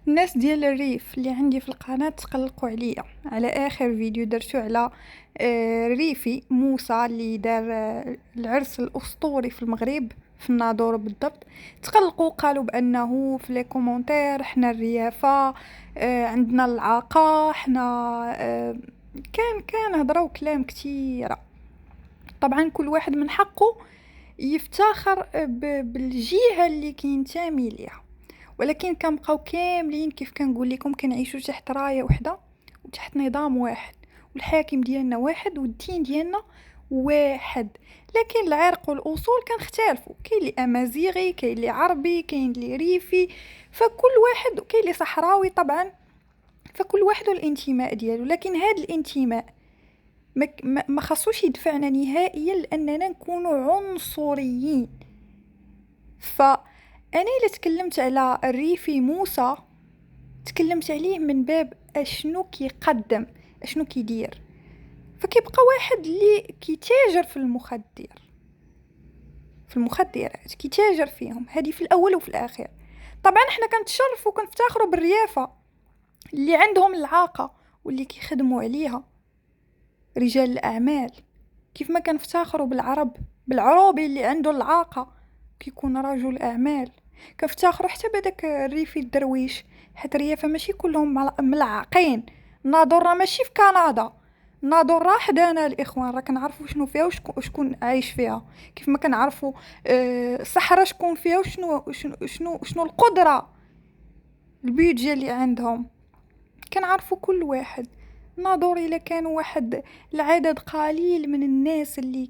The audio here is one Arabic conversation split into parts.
الناس ديال الريف اللي عندي في القناة تقلقوا عليا على اخر فيديو درتو على ريفي موسى اللي دار العرس الاسطوري في المغرب في الناظور بالضبط. تقلقوا قالوا بانه في لي كومونتير حنا الريافة، عندنا العاقة حنا، كان هضروا كلام كتيرة. طبعا كل واحد من حقه يفتخر بالجهة اللي كينتمي ليها، ولكن كنبقاو كاملين كيف كنقول لكم كنعيشوا تحت رايه وحده وتحت نظام واحد، والحاكم ديالنا واحد والدين ديالنا واحد. لكن العرق والاصول كنختلفوا، كاين اللي امازيغي، كاين اللي عربي، كاين اللي ريفي، فكل واحد، كاين اللي صحراوي طبعا، فكل واحد والانتماء ديالو. لكن هذا الانتماء ما خصوش يدفعنا نهائيا لاننا نكونوا عنصريين. فأنا إلا تكلمت على الريفي موسى تكلمت عليه من باب اشنو كيقدم، اشنو كيدير. فكيبقى واحد اللي كيتاجر في المخدرات كيتاجر فيهم، هذه في الاول وفي الاخير. طبعا احنا كنتشرفوا وكنفتخروا بالريافه اللي عندهم العاقه واللي كيخدموا عليها، رجال الاعمال. كيف ما كنفتخروا بالعروبي اللي عنده العاقه كيكون رجل اعمال. كنفتخروا حتى بداك الريفي الدرويش، حيت الريافه ماشي كلهم ملعقين. الناظور راه ماشي في كندا، الناظور راه حدانا الاخوان، راه كنعرفوا شنو فيها وشكون عايش فيها. كيف ما كنعرفوا الصحراء شكون فيها وشنو القدره، البيدجي اللي عندهم. كنعرفوا كل واحد. ناظور الا كانوا واحد العدد قليل من الناس اللي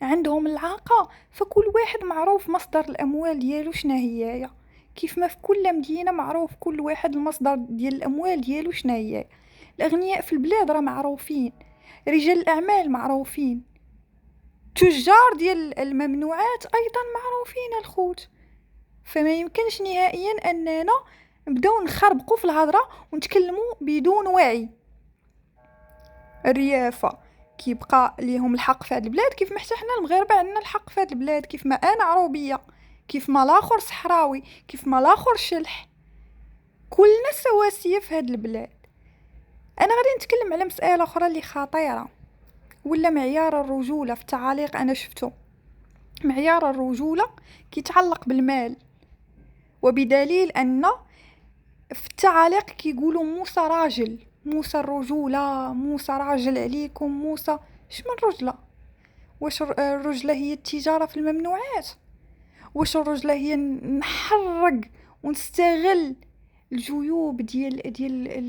عندهم العاقة، فكل واحد معروف مصدر الأموال ديالو شنا هي. كيف ما في كل مدينة معروف كل واحد المصدر ديال الأموال ديالو شنا هي. الأغنياء في البلاد راه معروفين، رجال الأعمال معروفين، تجار ديال الممنوعات أيضا معروفين الخوت. فما يمكنش نهائيا أننا نبداو نخربقوا في الهضرة ونتكلموا بدون وعي. الريافة كيبقى ليهم الحق في هذه البلاد كيف ما حتى حنا المغاربه عندنا الحق في هذه البلاد، كيف ما انا عروبيه، كيف ما الاخر صحراوي، كيف ما الاخر شلح، كلنا سواسيه في هذه البلاد. انا غادي نتكلم على مساله اخرى اللي خطيره، ولا معيار الرجوله في التعاليق. انا شفته معيار الرجوله كيتعلق بالمال، وبدليل ان في التعاليق كيقولوا موسى راجل، موسى الرجوله، موسى راجل عليكم، موسى. اش من رجله؟ واش الرجله هي التجاره في الممنوعات؟ واش الرجله هي نحرق ونستغل الجيوب ديال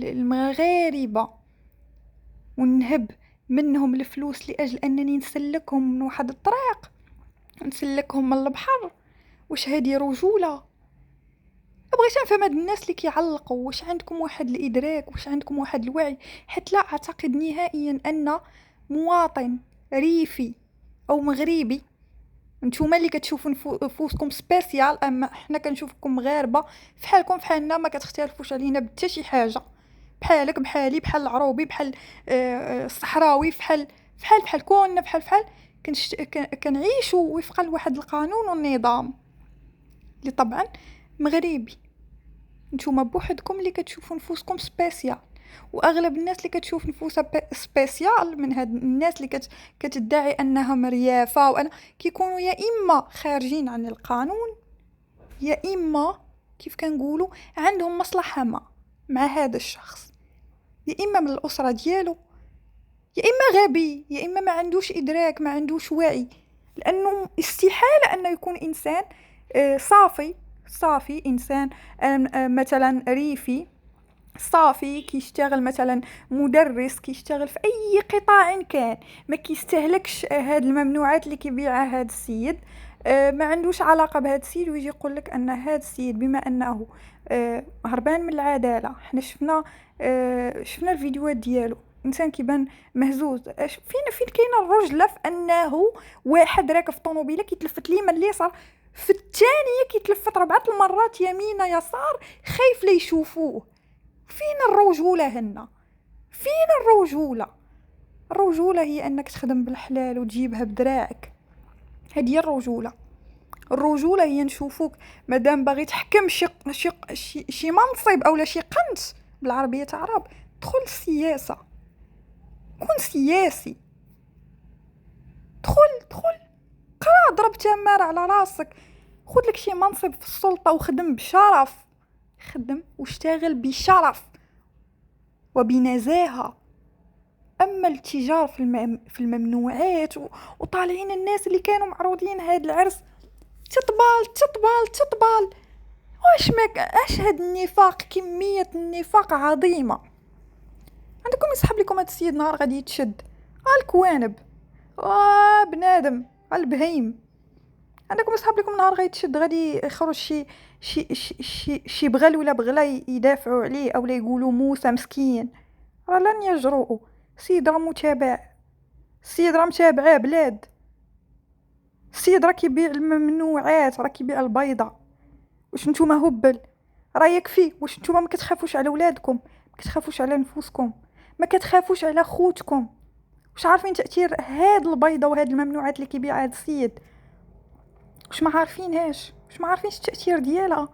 المغاربه ونهب منهم الفلوس لاجل انني نسلكهم من واحد الطريق، نسلكهم من البحر؟ واش هذه رجوله؟ بغيت نفهم هاد الناس اللي كيعلقوا، واش عندكم واحد الادراك، واش عندكم واحد الوعي؟ حيت لا اعتقد نهائيا ان مواطن ريفي او مغربي، نتوما اللي كتشوفوا نفوسكم سبيسيال، اما حنا كنشوفكم مغاربه فحالكم فحالنا، ما كتختلفوش علينا بحتى شي حاجه، بحالك بحالي، بحال العروبي، بحال الصحراوي، بحال كلنا بحال كنعيشوا وفقا لواحد القانون والنظام اللي طبعا مغربي. نتوما بوحدكم اللي كتشوفوا نفوسكم سبيسيال، واغلب الناس اللي كتشوف نفوسها سبيسيال من هاد الناس اللي كتدعي انها ريافه وانا كيكونوا يا اما خارجين عن القانون، يا اما كيف كنقولوا عندهم مصلحه مع هذا الشخص، يا اما من الاسره ديالو، يا اما غبي، يا اما ما عندوش ادراك، ما عندوش وعي. لانه استحاله انه يكون انسان صافي انسان مثلا ريفي صافي كيشتغل مثلا مدرس، كيشتغل في اي قطاع كان، ما كيستهلكش هاد الممنوعات اللي كيبيعها هاد السيد، ما عندوش علاقه بهذا السيد، ويجي يقول لك ان هذا السيد بما انه هربان من العداله. حنا شفنا الفيديوهات ديالو، انسان كيبان مهزوز. فين كاينه الرجله في انه واحد راكب في طوموبيله كيتلفت اليمين اليسار، في الثانيه كيتلفت 4 مرات يمين يسار، خايف لا يشوفوه. فين الرجوله هنا؟ فين الرجوله؟ الرجوله هي انك تخدم بالحلال وتجيبها بدراعك، هذه هي الرجوله. الرجوله هي نشوفوك مادام باغي تحكم شي منصب اولا شي قنت بالعربيه عرب، دخل السياسه، كون سياسي، دخل ضرب تمار على راسك، خذ لك شي منصب في السلطه وخدم بشرف، خدم واشتغل بشرف وبنزاهه. اما الاتجار في الممنوعات وطالعين الناس اللي كانوا معروضين هاد العرس تطبال. اش هاد النفاق، كميه النفاق عظيمه. عندكم يسحب لكم هاد السيد نهار غادي يتشد الكوانب بنادم البهيم، عندكم يسحب لكم نهار غادي يتشد غادي يخرج شي بغل ولا بغله يدافعوا عليه او لا يقولوا موسى مسكين، راه لن يجرؤوا. السيد راه متابع، السيد راه متابعه بلاد، السيد راه كيبيع الممنوعات، راه كيبيع البيضه. واش نتوما هبل؟ راه يكفي. واش نتوما ما كتخافوش على ولادكم؟ ما كتخافوش على نفوسكم؟ ما كتخافوش على خوتكم؟ واش عارفين تاثير هاد البيضه وهاد الممنوعات اللي كيبيع هاد السيد؟ واش ما عارفينهاش؟ واش ما عارفينش التاثير ديالها؟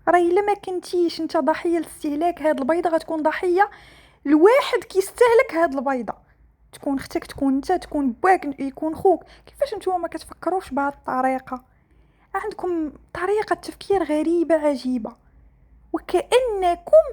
راه الا ما كنتيش انت ضحيه لاستهلاك هاد البيضه غتكون ضحيه لواحد كيستهلك هاد البيضه، تكون اختك، تكون انت، تكون باك، يكون خوك. كيفاش نتوما ما كتفكروش بهاد الطريقه؟ عندكم طريقه تفكير غريبه عجيبه، وكانكم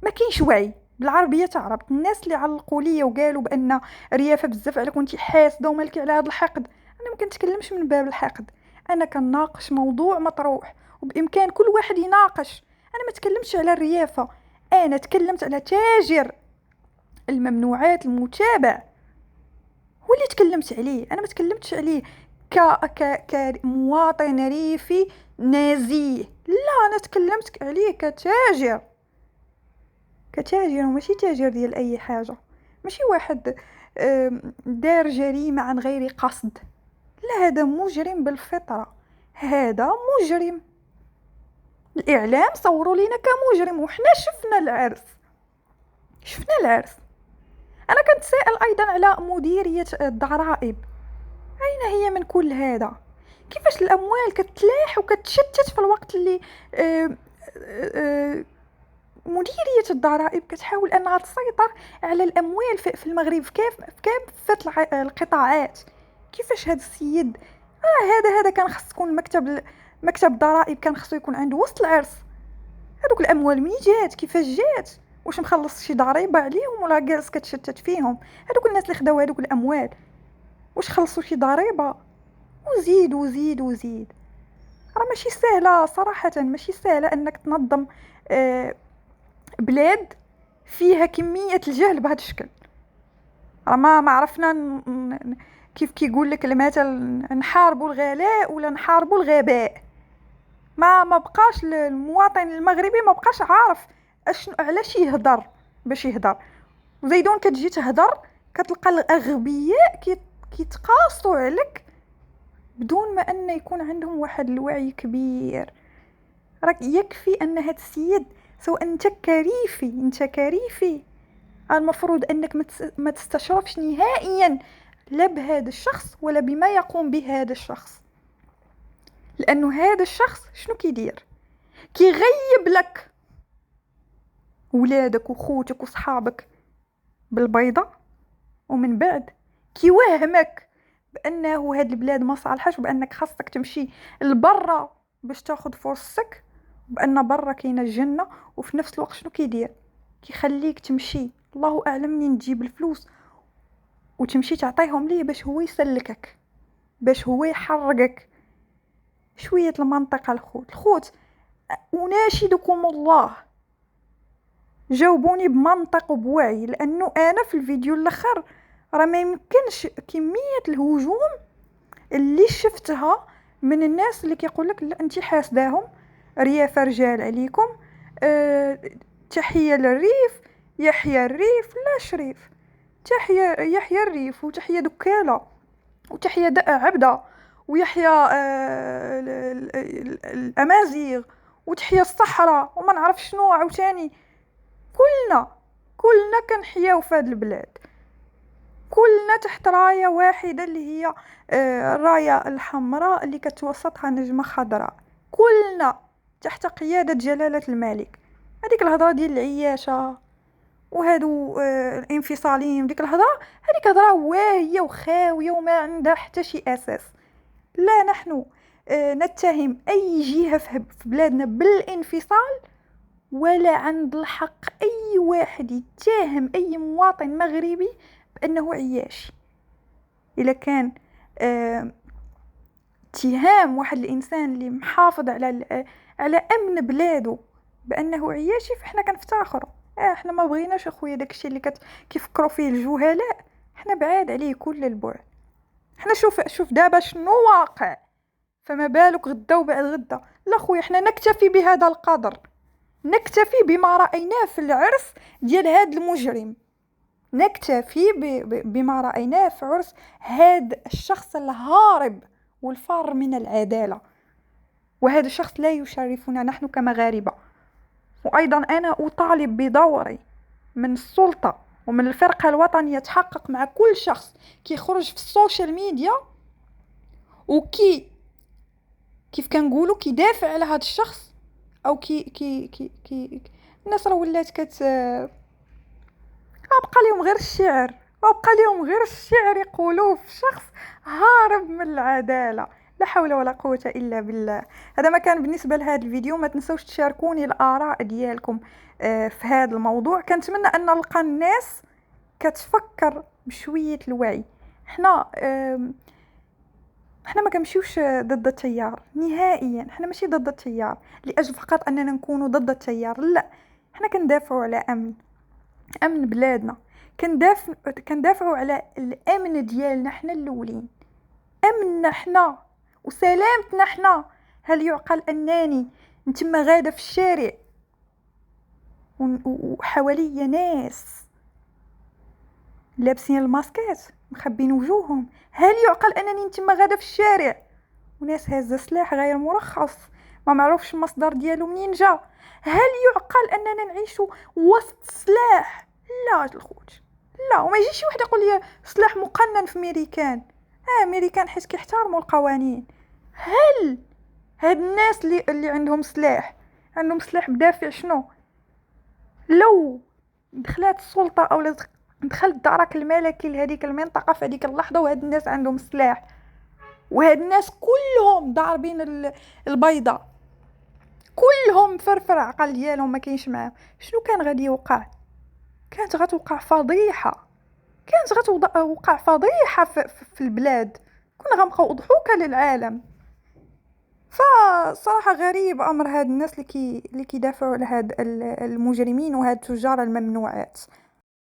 ما كاينش وعي. بالعربيه تعرف الناس اللي علقوا لي وقالوا بان ريافه بزاف على كنتي حاسده ومالك على هذا الحقد، انا ما كنتكلمش من باب الحقد، انا كنناقش موضوع مطروح وبامكان كل واحد يناقش. انا ما تكلمتش على الريافه، انا تكلمت على تاجر الممنوعات المتابع، هو اللي تكلمت عليه. انا ما تكلمتش عليه كمواطن ريفي نازيه، لا، انا تكلمت عليه كتاجر وماشي تاجر ديال اي حاجه، ماشي واحد دار جريمه عن غير قصد، لا، هذا مجرم بالفطره، هذا مجرم. الاعلام صوروا لينا كمجرم وحنا شفنا العرس. انا كنت سائل ايضا على مديريه الضرائب، اين هي من كل هذا؟ كيفاش الاموال كتلاح وكتشتت في الوقت اللي مديريه الضرائب كتحاول انها تسيطر على الاموال في المغرب في كافه القطاعات؟ كيفاش هذا السيد هذا كان خص يكون مكتب الضرائب كان خصو يكون عنده وسط العرس. هذوك الاموال منين جات؟ كيفاش جات؟ واش مخلص شي ضريبه عليهم ولا جالس كتشتت فيهم؟ هذوك الناس اللي خداو هذوك الاموال واش خلصوا شي ضريبه؟ وزيد وزيد وزيد. راه ماشي سهله صراحه، ماشي سهله انك تنظم بلاد فيها كميه الجهل بهذا الشكل. راه ما عرفنا كيف كيقول لك المثل، نحاربوا الغلاء ولا نحاربوا الغباء. ما بقاش المواطن المغربي ما بقاش عارف علاش يهضر باش يهضر. وزيدون كتجي تهضر كتلقى الاغبياء كيتقاصوا عليك بدون ما ان يكون عندهم واحد الوعي كبير. راك يكفي ان هاد السيد، سواء انت كريفي المفروض انك ما تستشرفش نهائيا لا بهذا الشخص ولا بما يقوم به هذا الشخص، لانه هذا الشخص شنو كيدير؟ كيغيب لك ولادك وخوتك وصحابك بالبيضة، ومن بعد كيوهمك بانه هاد البلاد ما صالحاش وبانك خاصك تمشي لبرا باش تاخذ فرصتك، بان برا كاينه الجنه. وفي نفس الوقت شنو كيدير؟ كيخليك تمشي الله اعلم منين تجيب الفلوس وتمشي تعطيهم ليه باش هو يسلكك، باش هو يحرقك. شويه المنطقه الخوت اناشدكم الله جاوبوني بمنطق وبوعي، لانه انا في الفيديو الاخر راه ما يمكنش كميه الهجوم اللي شفتها من الناس اللي كيقول لك لا انت حاسداهم، ريافه رجال عليكم، تحيه للريف، يحيى الريف لا شريف، تحيه يحيى الريف، وتحيه دكاله، وتحيه عبده، ويحيى الامازيغ، وتحيه الصحراء، وما نعرف شنو عاوتاني. كلنا كنحياو في هذه البلاد، كلنا تحت راية واحدة اللي هي الراية الحمراء اللي كتوسطها نجمة خضراء، كلنا تحت قيادة جلالة الملك. هذيك الهضرة ديال العياشة وهادو الانفصاليين، ديك الهضرة هذيك هضرة واهية وخاوية وما عندها حتى شي أساس. لا، نحن نتهم أي جهة في بلادنا بالانفصال، ولا عند الحق أي واحد يتهم أي مواطن مغربي بأنه عياشي. إذا كان اتهام واحد الإنسان اللي محافظ على أمن بلاده بأنه عياشي، فإحنا كنفتخروا. احنا ما بغيناش اخويا داكشي اللي كيفكروا فيه الجهلاء، احنا بعاد عليه كل البعد. احنا شوف دابا شنو واقع، فما بالك غدا وبعد غدا. لا خويا، احنا نكتفي بهذا القدر، نكتفي بما رأيناه في العرس ديال هاد المجرم، نكتفي بما رأيناه في عرس هاد الشخص الهارب والفار من العدالة. وهذا الشخص لا يشرفنا نحن كمغاربة. وأيضا أنا أطالب بدوري من السلطة ومن الفرقة الوطنية تحقق مع كل شخص كيخرج في السوشيال ميديا كيف كنقولوا كيدافع على هذا الشخص، او كي الناس راه ولات بقى لهم غير الشعر، يقولوه في شخص هارب من العدالة. لا حول ولا قوة إلا بالله. هذا ما كان بالنسبة لهذا الفيديو. ما تنسوش تشاركوني الآراء ديالكم في هذا الموضوع. كنتمنى أن نلقى الناس كتفكر بشوية الوعي. احنا ما كنمشيوش ضد التيار نهائيا، احنا ماشي ضد التيار لاجل فقط اننا نكونوا ضد التيار، لا، احنا كندافعوا على امن بلادنا، كندافعوا على الامن ديالنا حنا الاولين، امننا حنا وسلامتنا حنا. هل يعقل انني نتما غاده في الشارع وحواليا ناس لابسين الماسكات مخبين وجوههم؟ هل يعقل انني نتما غاده في الشارع وناس هازه سلاح غير مرخص ما معروفش المصدر ديالو منين جا؟ هل يعقل اننا نعيش وسط سلاح؟ لا الخوت، لا. وما يجيش شي واحد يقول لي سلاح مقنن في ميريكان. ميريكان حيت كيحترموا القوانين. هل هاد الناس اللي عندهم سلاح بدافع شنو؟ لو دخلت السلطه او دخل الدرك الملكي لهذيك المنطقه في هذيك اللحظه وهاد الناس عندهم سلاح وهاد الناس كلهم ضاربين البيضه، كلهم فرفر عقل ديالهم ما كاينش معاهم، شنو كان غادي يوقع؟ كانت غتوقع فضيحه، في البلاد. كنا غنبقاو ضحوكه للعالم. فصراحه غريب امر هاد الناس اللي كيدافعوا على هاد المجرمين وهاد تجار الممنوعات.